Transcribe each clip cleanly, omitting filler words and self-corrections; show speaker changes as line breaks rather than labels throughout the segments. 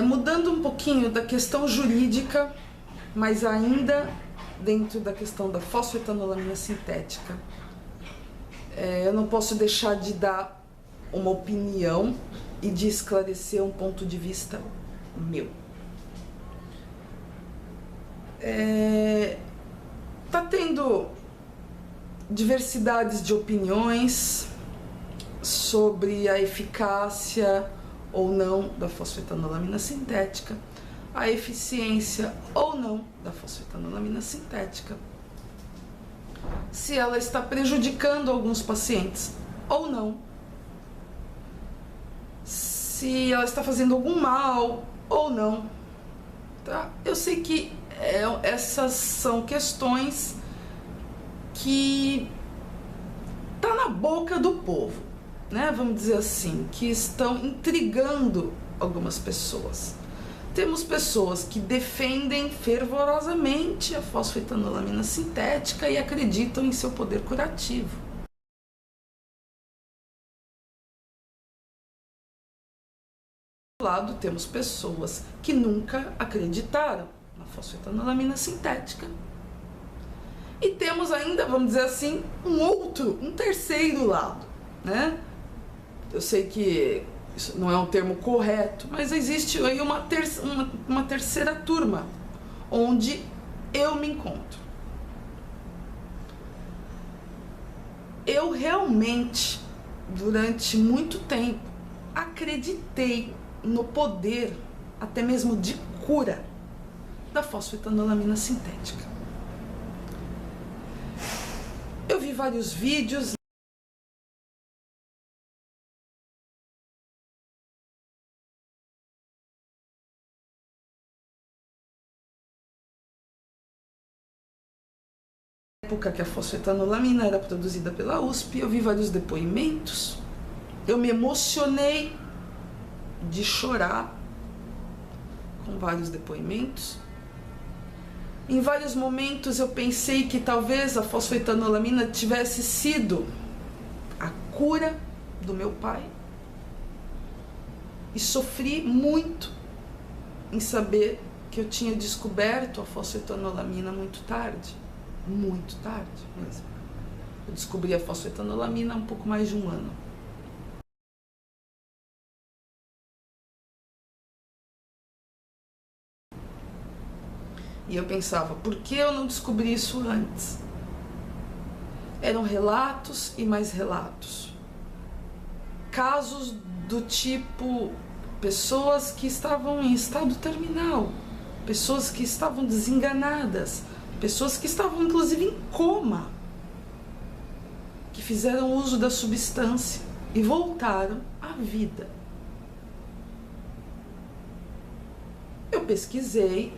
Mudando um pouquinho da questão jurídica, mas ainda dentro da questão da fosfetanolamina sintética, eu não posso deixar de dar uma opinião e de esclarecer um ponto de vista meu. Tá tendo diversidades de opiniões sobre a eficácia ou não da fosfetanolamina sintética, a eficiência ou não da fosfetanolamina sintética, se ela está prejudicando alguns pacientes ou não, se ela está fazendo algum mal ou não, tá? Eu sei que essas são questões que tá na boca do povo, né? Vamos dizer assim, que estão intrigando algumas pessoas. Temos pessoas que defendem fervorosamente a fosfetanolamina sintética e acreditam em seu poder curativo. Do lado, temos pessoas que nunca acreditaram na fosfetanolamina sintética. E temos ainda, vamos dizer assim, um terceiro lado, né? Eu sei que isso não é um termo correto, mas existe aí uma terceira turma, onde eu me encontro. Eu realmente, durante muito tempo, acreditei no poder, até mesmo de cura, da fosfetanolamina sintética. Eu vi vários vídeos. Na época que a fosfetanolamina era produzida pela USP, eu vi vários depoimentos. Eu me emocionei de chorar com vários depoimentos. Em vários momentos eu pensei que talvez a fosfetanolamina tivesse sido a cura do meu pai. E sofri muito em saber que eu tinha descoberto a fosfetanolamina muito tarde mesmo. Eu descobri a fosfetanolamina há um pouco mais de um ano. E eu pensava, por que eu não descobri isso antes? Eram relatos e mais relatos. Casos do tipo, pessoas que estavam em estado terminal, pessoas que estavam desenganadas, pessoas que estavam inclusive em coma, que fizeram uso da substância e voltaram à vida. Eu pesquisei.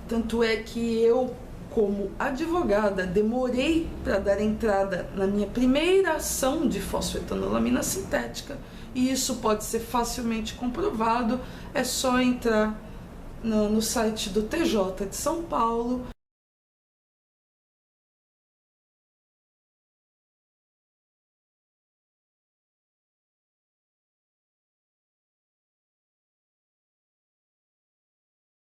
Tanto é que eu, como advogada, demorei para dar entrada na minha primeira ação de fosfetanolamina sintética, e isso pode ser facilmente comprovado, é só entrar no site do TJ de São Paulo.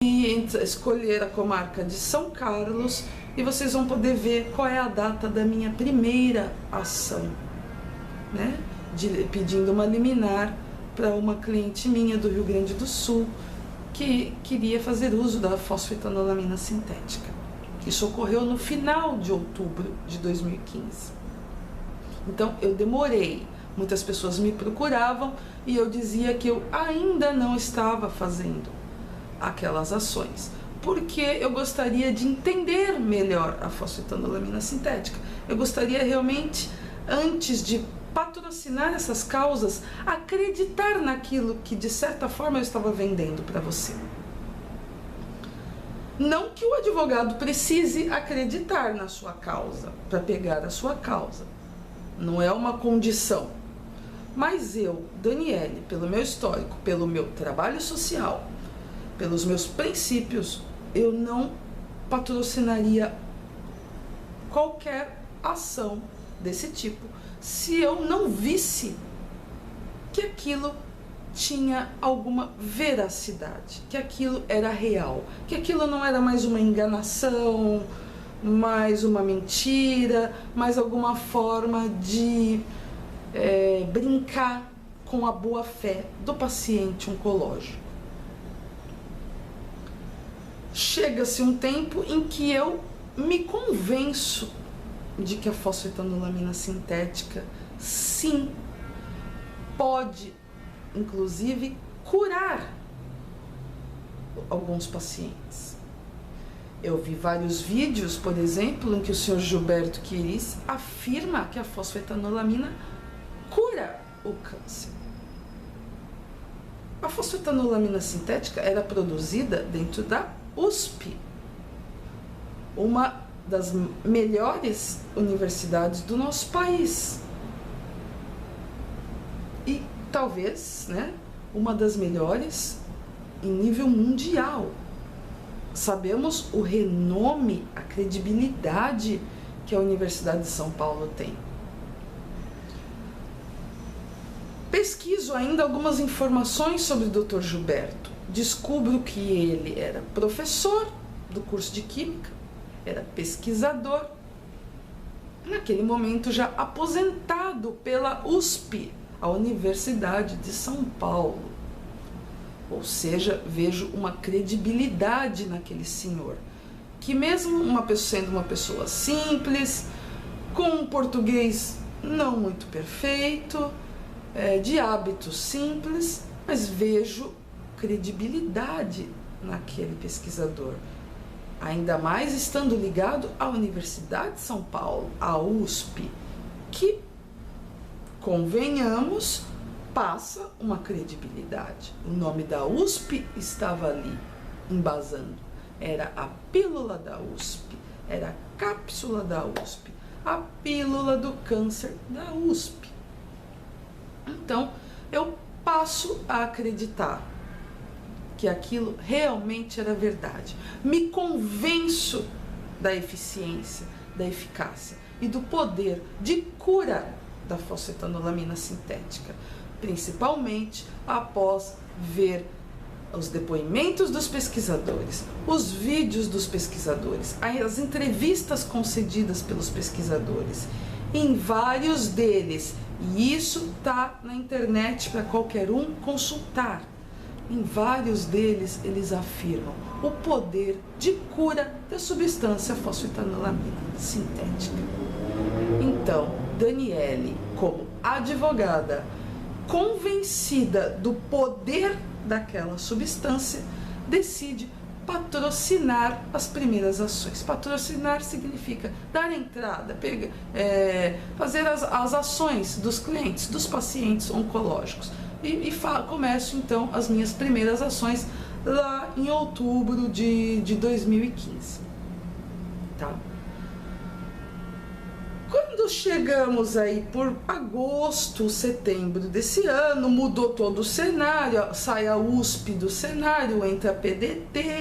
E escolher a comarca de São Carlos e vocês vão poder ver qual é a data da minha primeira ação, né? Pedindo uma liminar para uma cliente minha do Rio Grande do Sul que queria fazer uso da fosfetanolamina sintética. Isso ocorreu no final de outubro de 2015. Então eu demorei. Muitas pessoas me procuravam e eu dizia que eu ainda não estava fazendo aquelas ações, porque eu gostaria de entender melhor a fosfetanolamina sintética. Eu gostaria realmente, antes de patrocinar essas causas, acreditar naquilo que de certa forma eu estava vendendo para você. Não que o advogado precise acreditar na sua causa para pegar a sua causa, não é uma condição. Mas eu, Daniele, pelo meu histórico, pelo meu trabalho social, pelos meus princípios, eu não patrocinaria qualquer ação desse tipo se eu não visse que aquilo tinha alguma veracidade, que aquilo era real, que aquilo não era mais uma enganação, mais uma mentira, mais alguma forma de brincar com a boa-fé do paciente oncológico. Chega-se um tempo em que eu me convenço de que a fosfetanolamina sintética, sim, pode, inclusive, curar alguns pacientes. Eu vi vários vídeos, por exemplo, em que o Sr. Gilberto Quiris afirma que a fosfetanolamina cura o câncer. A fosfetanolamina sintética era produzida dentro da USP, uma das melhores universidades do nosso país. E talvez, né, uma das melhores em nível mundial. Sabemos o renome, a credibilidade que a Universidade de São Paulo tem. Pesquiso ainda algumas informações sobre o Dr. Gilberto. Descubro que ele era professor do curso de Química, era pesquisador, naquele momento já aposentado pela USP, a Universidade de São Paulo. Ou seja, vejo uma credibilidade naquele senhor, que mesmo sendo uma pessoa simples, com um português não muito perfeito, de hábitos simples, mas vejo credibilidade naquele pesquisador. Ainda mais estando ligado à Universidade de São Paulo, à USP, que, convenhamos, passa uma credibilidade. O nome da USP estava ali, embasando. Era a pílula da USP, era a cápsula da USP, a pílula do câncer da USP. Então, eu passo a acreditar que aquilo realmente era verdade. Me convenço da eficiência, da eficácia e do poder de cura da fosfetanolamina sintética, principalmente após ver os depoimentos dos pesquisadores, os vídeos dos pesquisadores, as entrevistas concedidas pelos pesquisadores. Em vários deles, e isso está na internet para qualquer um consultar, em vários deles eles afirmam o poder de cura da substância fosfetanolamina sintética. Então, Daniele, como advogada convencida do poder daquela substância, decide patrocinar as primeiras ações. Patrocinar significa dar entrada, fazer as ações dos clientes, dos pacientes oncológicos. Começo então as minhas primeiras ações lá em outubro de 2015. Tá? Quando chegamos aí por agosto, setembro desse ano, mudou todo o cenário, sai a USP do cenário, entra a PDT.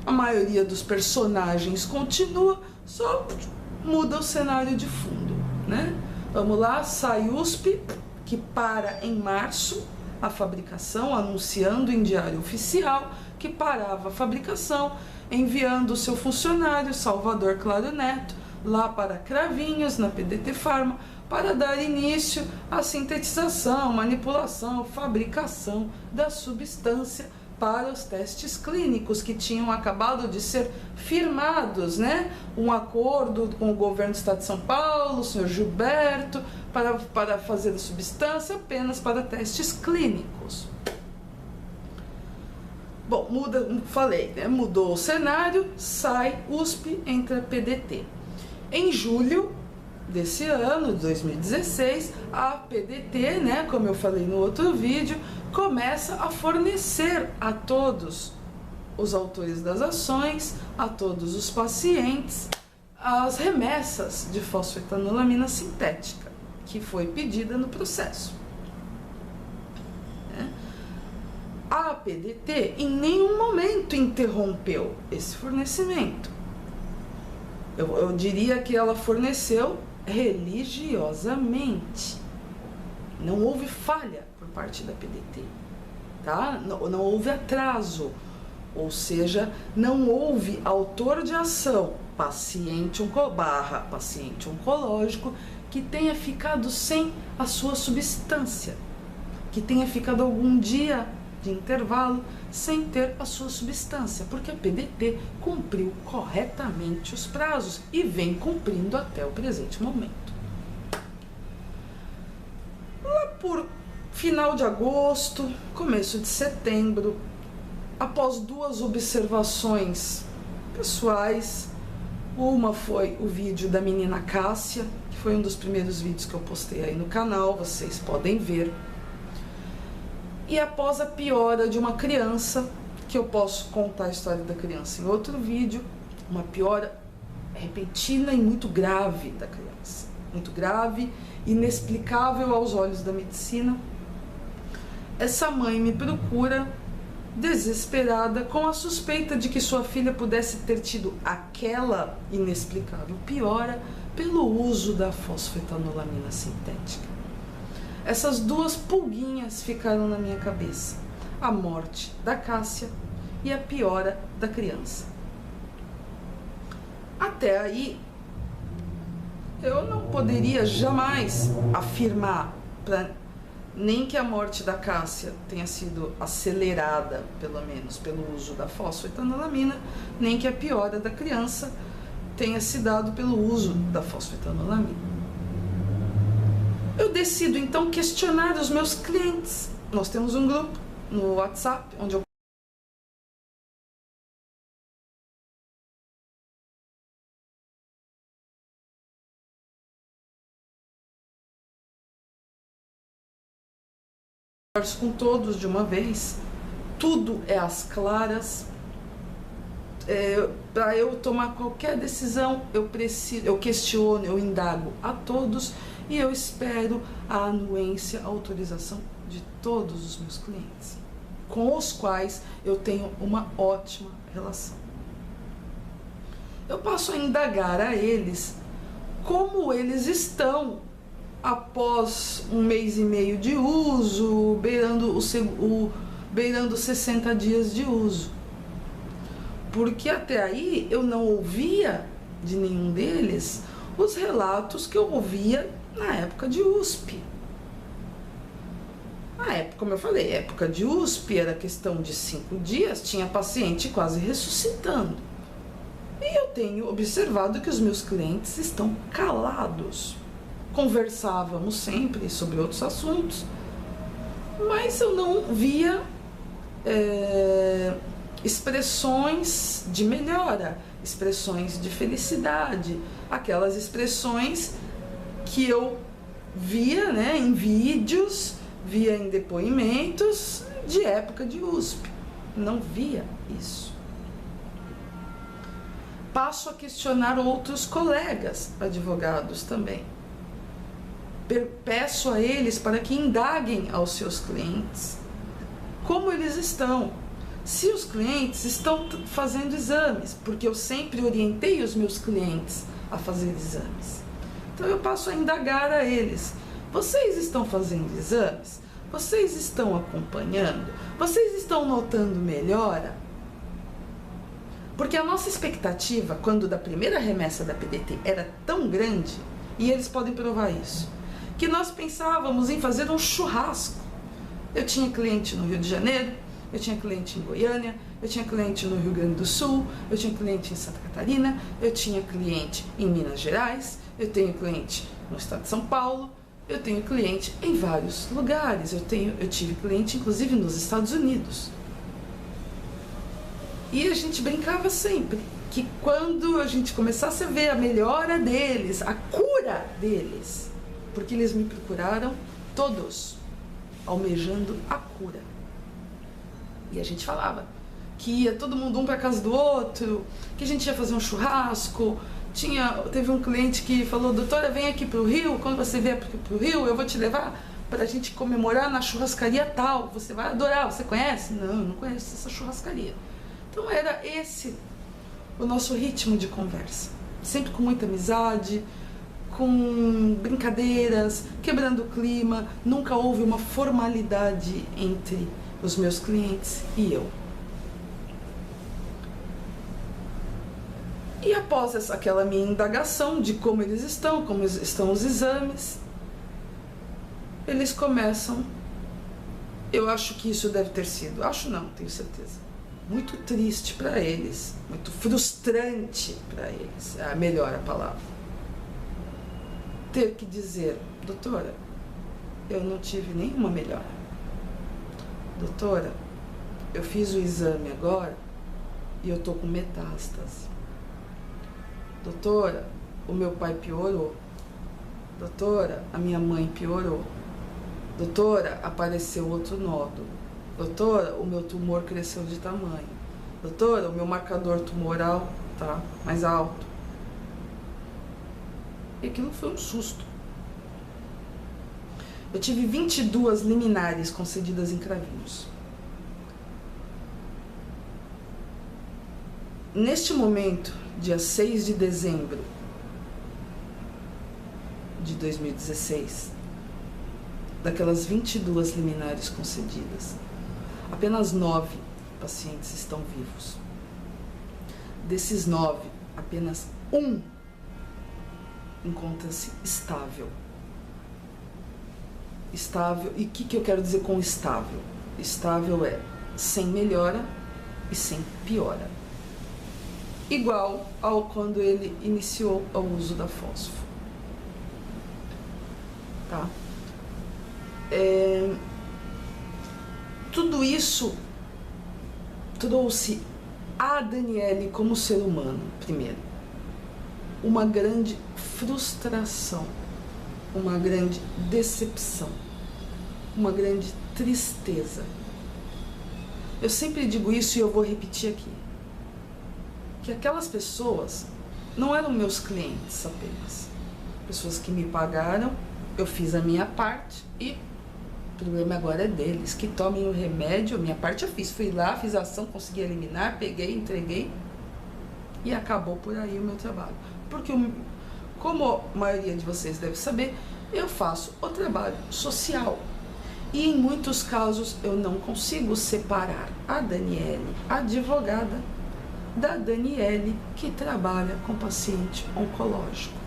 A maioria dos personagens continua, só muda o cenário de fundo, né? Vamos lá, sai USP, que para em março a fabricação, anunciando em diário oficial que parava a fabricação, enviando o seu funcionário, Salvador Claro Neto, lá para Cravinhos, na PDT Pharma, para dar início à sintetização, manipulação, fabricação da substância para os testes clínicos que tinham acabado de ser firmados, né? Um acordo com o governo do estado de São Paulo, o senhor Gilberto, para fazer a substância apenas para testes clínicos. Bom, falei, né? Mudou o cenário, sai USP, entra PDT. Em julho desse ano, 2016, a PDT, né, como eu falei no outro vídeo, começa a fornecer a todos os autores das ações, a todos os pacientes, as remessas de fosfetanolamina sintética, que foi pedida no processo. A PDT em nenhum momento interrompeu esse fornecimento. Eu diria que ela forneceu religiosamente. Não houve falha por parte da PDT, tá? Não houve atraso, ou seja, não houve autor de ação, paciente oncológico, que tenha ficado sem a sua substância, que tenha ficado algum dia de intervalo sem ter a sua substância, porque a PDT cumpriu corretamente os prazos e vem cumprindo até o presente momento. Lá por final de agosto, começo de setembro, após 2 observações pessoais, uma foi o vídeo da menina Cássia, que foi um dos primeiros vídeos que eu postei aí no canal, vocês podem ver. E após a piora de uma criança, que eu posso contar a história da criança em outro vídeo, uma piora repentina e muito grave da criança. Muito grave, inexplicável aos olhos da medicina. Essa mãe me procura desesperada, com a suspeita de que sua filha pudesse ter tido aquela inexplicável piora pelo uso da fosfetanolamina sintética. Essas 2 pulguinhas ficaram na minha cabeça: a morte da Cássia e a piora da criança. Até aí, eu não poderia jamais afirmar nem que a morte da Cássia tenha sido acelerada, pelo menos, pelo uso da fosfetanolamina, nem que a piora da criança tenha se dado pelo uso da fosfetanolamina. Eu decido, então, questionar os meus clientes. Nós temos um grupo no WhatsApp, onde eu converso com todos de uma vez. Tudo é às claras. Para eu tomar qualquer decisão, eu questiono, eu indago a todos e eu espero a anuência, a autorização de todos os meus clientes, com os quais eu tenho uma ótima relação. Eu passo a indagar a eles como eles estão após 1 mês e meio de uso, beirando 60 dias de uso. Porque até aí eu não ouvia de nenhum deles os relatos que eu ouvia na época de USP. Na época, como eu falei, época de USP era questão de 5 dias, tinha paciente quase ressuscitando. E eu tenho observado que os meus clientes estão calados. Conversávamos sempre sobre outros assuntos, mas eu não via expressões de melhora, expressões de felicidade, aquelas expressões que eu via, né, em vídeos, via em depoimentos de época de USP. Não via isso. Passo a questionar outros colegas advogados também. Peço a eles para que indaguem aos seus clientes como eles estão, se os clientes estão fazendo exames, porque eu sempre orientei os meus clientes a fazer exames. Então eu passo a indagar a eles: vocês estão fazendo exames? Vocês estão acompanhando? Vocês estão notando melhora? Porque a nossa expectativa, quando da primeira remessa da PDT, era tão grande, e eles podem provar isso, que nós pensávamos em fazer um churrasco. Eu tinha cliente no Rio de Janeiro, eu tinha cliente em Goiânia, eu tinha cliente no Rio Grande do Sul, eu tinha cliente em Santa Catarina, eu tinha cliente em Minas Gerais, eu tenho cliente no estado de São Paulo, eu tenho cliente em vários lugares, eu tive cliente inclusive nos Estados Unidos. E a gente brincava sempre que quando a gente começasse a ver a melhora deles, a cura deles, porque eles me procuraram todos almejando a cura. E a gente falava que ia todo mundo um para casa do outro, que a gente ia fazer um churrasco. Teve um cliente que falou: doutora, vem aqui para o Rio, quando você vier para o Rio, eu vou te levar para a gente comemorar na churrascaria tal, você vai adorar. Você conhece? Não, eu não conheço essa churrascaria. Então era esse o nosso ritmo de conversa. sempre com muita amizade, com brincadeiras, quebrando o clima. Nunca houve uma formalidade entre os meus clientes e eu. E após aquela minha indagação de como eles estão, como estão os exames, eles começam, eu acho que isso deve ter sido, acho não, tenho certeza, muito triste para eles, muito frustrante para eles, é melhor a palavra, ter que dizer: doutora, eu não tive nenhuma melhora. Doutora, eu fiz o exame agora e eu tô com metástase. Doutora, o meu pai piorou. Doutora, a minha mãe piorou. Doutora, apareceu outro nódulo. Doutora, o meu tumor cresceu de tamanho. Doutora, o meu marcador tumoral tá mais alto. E aquilo foi um susto. Eu tive 22 liminares concedidas em Cravinhos. Neste momento, dia 6 de dezembro de 2016, daquelas 22 liminares concedidas, apenas 9 pacientes estão vivos. Desses 9, apenas um encontra-se estável. Estável, e o que eu quero dizer com estável? Estável é sem melhora e sem piora. Igual ao quando ele iniciou o uso da fósforo. Tá? Tudo isso trouxe a Daniele como ser humano, primeiro, uma grande frustração, uma grande decepção, uma grande tristeza. Eu sempre digo isso e eu vou repetir aqui, que aquelas pessoas não eram meus clientes apenas, pessoas que me pagaram, eu fiz a minha parte e o problema agora é deles, que tomem o remédio. A minha parte eu fiz, fui lá, fiz a ação, consegui eliminar, peguei, entreguei e acabou por aí o meu trabalho. Porque, como a maioria de vocês deve saber, eu faço o trabalho social e em muitos casos eu não consigo separar a Daniele, advogada, da Daniele que trabalha com paciente oncológico.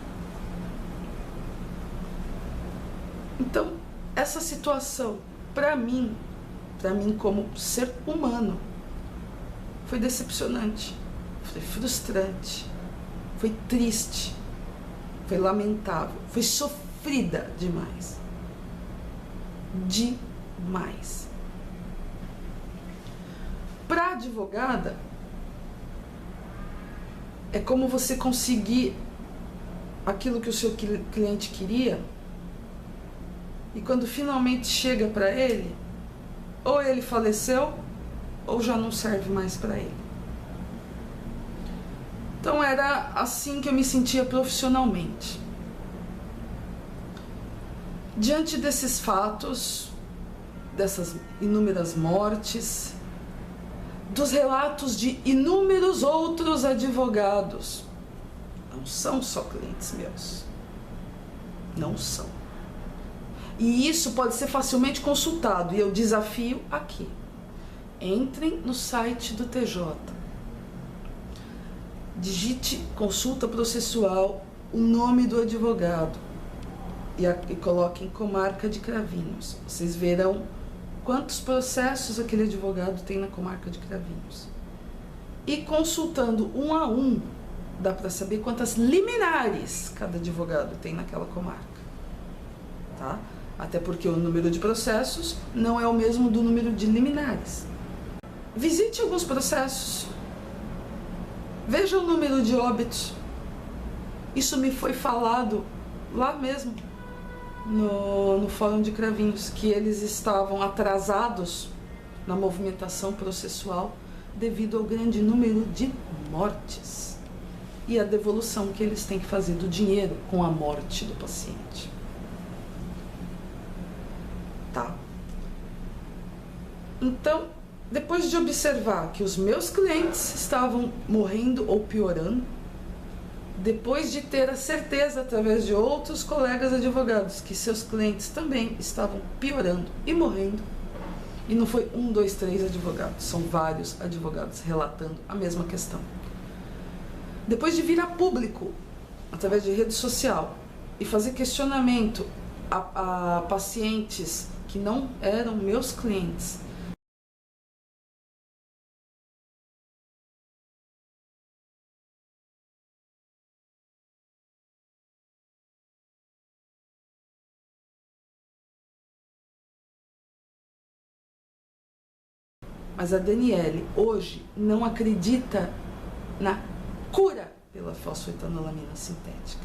Então, essa situação, para mim como ser humano, foi decepcionante, foi frustrante, foi triste, foi lamentável, foi sofrida demais. Demais. Para a advogada, é como você conseguir aquilo que o seu cliente queria e quando finalmente chega para ele, ou ele faleceu ou já não serve mais para ele. Então era assim que eu me sentia profissionalmente. Diante desses fatos, dessas inúmeras mortes, dos relatos de inúmeros outros advogados, não são só clientes meus, não são. E isso pode ser facilmente consultado, e eu desafio aqui. Entrem no site do TJ, digite consulta processual, o nome do advogado e coloquem comarca de Cravinhos. Vocês verão quantos processos aquele advogado tem na comarca de Cravinhos. E consultando um a um, dá para saber quantas liminares cada advogado tem naquela comarca. Tá? Até porque o número de processos não é o mesmo do número de liminares. Visite alguns processos. Veja o número de óbitos. Isso me foi falado lá mesmo, no Fórum de Cravinhos, que eles estavam atrasados na movimentação processual devido ao grande número de mortes e a devolução que eles têm que fazer do dinheiro com a morte do paciente. Tá? Então, depois de observar que os meus clientes estavam morrendo ou piorando, depois de ter a certeza, através de outros colegas advogados, que seus clientes também estavam piorando e morrendo, e não foi 1, 2, 3 advogados, são vários advogados relatando a mesma questão. Depois de vir a público, através de rede social, e fazer questionamento a pacientes que não eram meus clientes, mas a Daniele hoje não acredita na cura pela fosfoetanolamina sintética.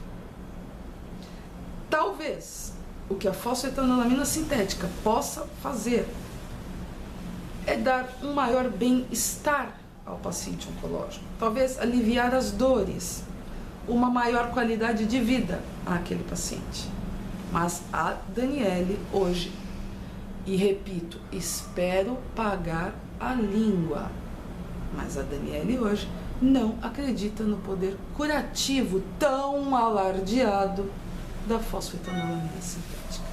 Talvez o que a fosfoetanolamina sintética possa fazer é dar um maior bem-estar ao paciente oncológico. Talvez aliviar as dores, uma maior qualidade de vida àquele paciente. Mas a Daniele hoje, e repito, espero pagar a língua, mas a Daniele hoje não acredita no poder curativo tão alardeado da fosfoetanolamina sintética.